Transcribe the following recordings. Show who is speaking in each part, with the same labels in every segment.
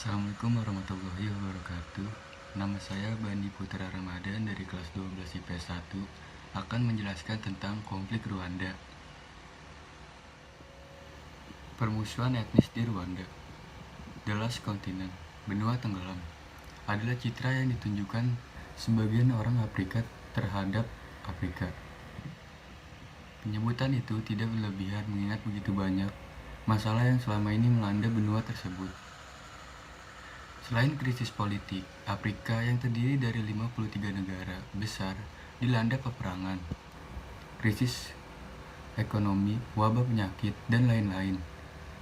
Speaker 1: Assalamualaikum warahmatullahi wabarakatuh. Nama saya Bandi Putra Ramadan dari kelas 12 IPS 1 akan menjelaskan tentang konflik Rwanda. Permusuhan etnis di Rwanda. The Lost Continent, benua tenggelam, adalah citra yang ditunjukkan sebagian orang Afrika terhadap Afrika. Penyebutan itu tidak berlebihan mengingat begitu banyak masalah yang selama ini melanda benua tersebut. Selain krisis politik, Afrika yang terdiri dari 53 negara besar dilanda peperangan, krisis ekonomi, wabah penyakit, dan lain-lain.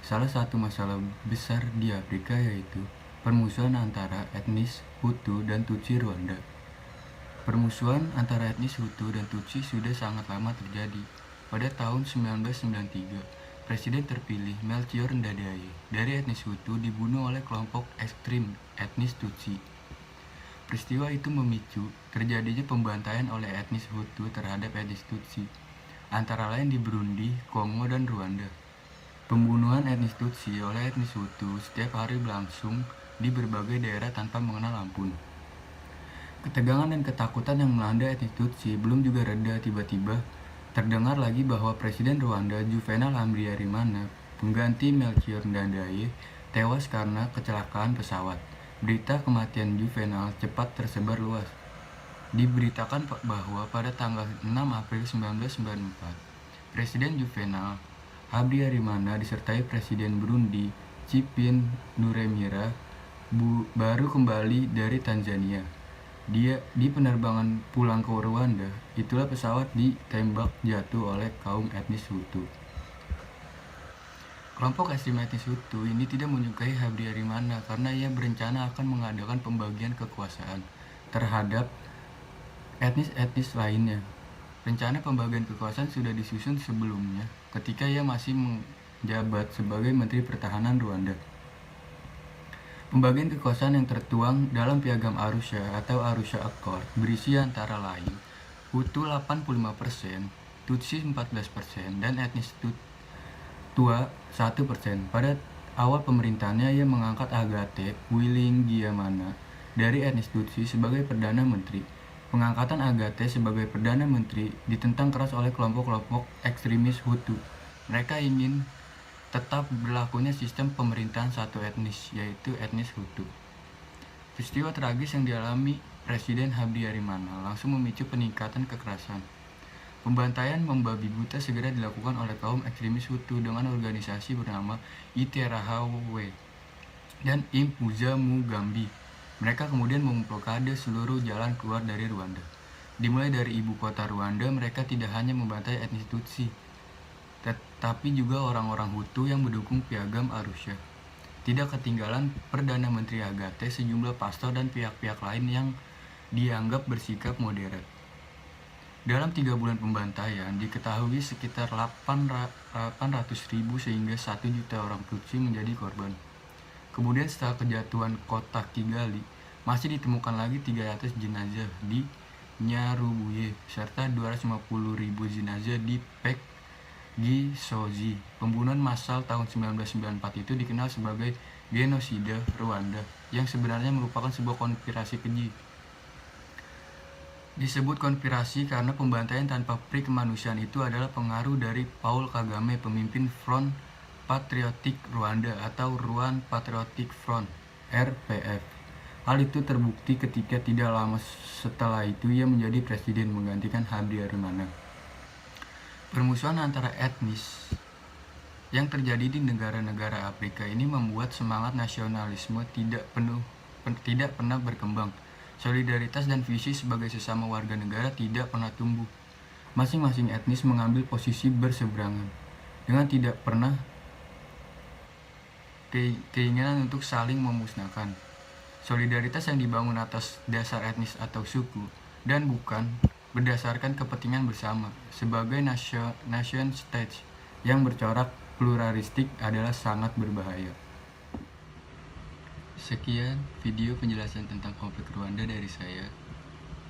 Speaker 1: Salah satu masalah besar di Afrika yaitu permusuhan antara etnis Hutu dan Tutsi Rwanda. Permusuhan antara etnis Hutu dan Tutsi sudah sangat lama terjadi. Pada tahun 1993, Presiden terpilih Melchior Ndadaye dari etnis Hutu dibunuh oleh kelompok ekstrim etnis Tutsi. Peristiwa itu memicu terjadinya pembantaian oleh etnis Hutu terhadap etnis Tutsi, antara lain di Burundi, Kongo, dan Rwanda. Pembunuhan etnis Tutsi oleh etnis Hutu setiap hari berlangsung di berbagai daerah tanpa mengenal ampun. Ketegangan dan ketakutan yang melanda etnis Tutsi belum juga reda, tiba-tiba terdengar lagi bahwa Presiden Rwanda Juvenal Habyarimana, pengganti Melchior Ndadaye, tewas karena kecelakaan pesawat. Berita kematian Juvenal cepat tersebar luas. Diberitakan bahwa pada tanggal 6 April 1994, Presiden Juvenal Habyarimana disertai Presiden Burundi Cipin Nuremira baru kembali dari Tanzania. Dia di penerbangan pulang ke Rwanda, itulah pesawat ditembak jatuh oleh kaum etnis Hutu. Kelompok ekstrim etnis Hutu ini tidak menyukai Habyarimana karena ia berencana akan mengadakan pembagian kekuasaan terhadap etnis-etnis lainnya. Rencana pembagian kekuasaan sudah disusun sebelumnya ketika ia masih menjabat sebagai Menteri Pertahanan Rwanda. Pembagian kekuasaan yang tertuang dalam Piagam Arusha atau Arusha Accord berisi antara lain Hutu 85%, Tutsi 14%, dan etnis Tutwa 1%. Pada awal pemerintahannya, ia mengangkat Agathe Uwilingiyimana dari etnis Tutsi sebagai Perdana Menteri. Pengangkatan Agathe sebagai Perdana Menteri ditentang keras oleh kelompok-kelompok ekstremis Hutu. Mereka ingin tetap berlakunya sistem pemerintahan satu etnis, yaitu etnis Hutu. Peristiwa tragis yang dialami Presiden Habyarimana langsung memicu peningkatan kekerasan. Pembantaian membabi buta segera dilakukan oleh kaum ekstremis Hutu dengan organisasi bernama Interahamwe dan Impuzamugambi. Mereka kemudian memblokade seluruh jalan keluar dari Rwanda. Dimulai dari ibu kota Rwanda, mereka tidak hanya membantai etnis Tutsi, tetapi juga orang-orang Hutu yang mendukung Piagam Arusha. Tidak ketinggalan Perdana Menteri Agathe, sejumlah pastor dan pihak-pihak lain yang dianggap bersikap moderat. Dalam 3 bulan pembantaian, diketahui sekitar 800.000 sehingga 1 juta orang Tutsi menjadi korban. Kemudian setelah kejatuhan kota Kigali, masih ditemukan lagi 300 jenazah di Nyarubuye, serta 250.000 jenazah di Gisozi. Pembunuhan massal tahun 1994 itu dikenal sebagai genosida Rwanda, yang sebenarnya merupakan sebuah konspirasi keji. Disebut konspirasi karena pembantaian tanpa peri kemanusiaan itu adalah pengaruh dari Paul Kagame, pemimpin Front Patriotic Rwanda atau Rwanda Patriotic Front (RPF). Hal itu terbukti ketika tidak lama setelah itu ia menjadi presiden menggantikan Habyarimana. Permusuhan antara etnis yang terjadi di negara-negara Afrika ini membuat semangat nasionalisme tidak pernah berkembang. Solidaritas dan visi sebagai sesama warga negara tidak pernah tumbuh. Masing-masing etnis mengambil posisi berseberangan dengan tidak pernah keinginan untuk saling memusnahkan. Solidaritas yang dibangun atas dasar etnis atau suku dan bukan berdasarkan kepentingan bersama sebagai nation state yang bercorak pluralistik adalah sangat berbahaya. Sekian video penjelasan tentang konflik Rwanda dari saya.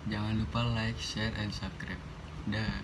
Speaker 1: Jangan lupa like, share, and subscribe. Dah.